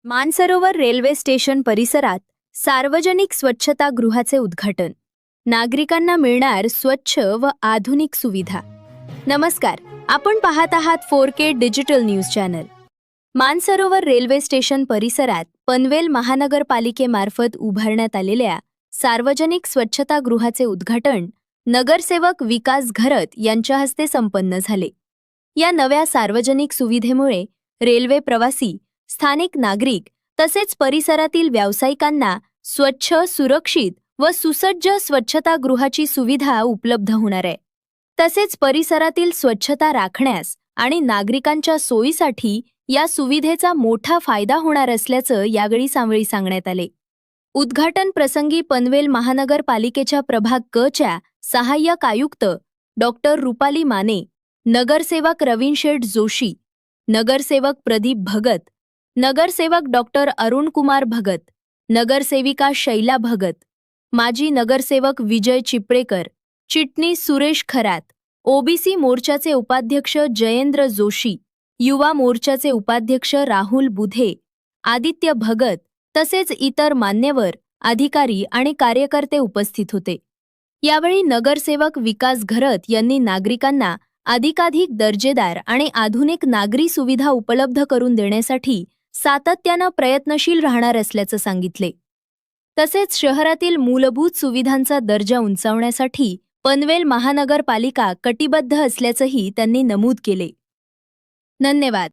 Mansarovar railway station परिसरात सार्वजनिक स्वच्छतागृहाचे उद्घाटन. नागरिकांना मिळणार स्वच्छ व आधुनिक सुविधा. नमस्कार, आपण पाहत आहात 4K digital news channel. Mansarovar railway station परिसरात पनवेल महानगरपालिकेमार्फत उभारण्यात आलेल्या सार्वजनिक स्वच्छतागृहाचे उद्घाटन नगरसेवक विकास घरत यांच्या हस्ते संपन्न झाले. या नव्या सार्वजनिक सुविधेमुळे रेल्वे प्रवासी, स्थानिक नागरिक तसेच परिसरातील व्यावसायिकांना स्वच्छ, सुरक्षित व सुसज्ज स्वच्छतागृहाची सुविधा उपलब्ध होणार आहे. तसेच परिसरातील स्वच्छता राखण्यास आणि नागरिकांच्या सोयीसाठी या सुविधेचा मोठा फायदा होणार असल्याचं यावेळी सांगण्यात आले. उद्घाटन प्रसंगी पनवेल महानगरपालिकेच्या प्रभाग क च्या सहाय्यक आयुक्त डॉक्टर रुपाली माने, नगरसेवक रवींद्र जोशी, नगरसेवक प्रदीप भगत, नगरसेवक डॉक्टर अरुण कुमार भगत, नगरसेविका शैला भगत, माजी नगरसेवक विजय चिपळेकर, चिटणीस सुरेश खरात, ओबीसी मोर्चाचे उपाध्यक्ष जयेंद्र जोशी, युवा मोर्चाचे उपाध्यक्ष राहुल बुधे, आदित्य भगत तसेच इतर मान्यवर, अधिकारी आणि कार्यकर्ते उपस्थित होते. यावेळी नगरसेवक विकास घरत यांनी नागरिकांना अधिकाधिक दर्जेदार आणि आधुनिक नागरी सुविधा उपलब्ध करून देण्यासाठी सातत्यानं प्रयत्नशील राहणार असल्याचं सांगितले. तसेच शहरातील मूलभूत सुविधांचा दर्जा उंचावण्यासाठी पनवेल महानगरपालिका कटिबद्ध असल्याचंही त्यांनी नमूद केले. धन्यवाद.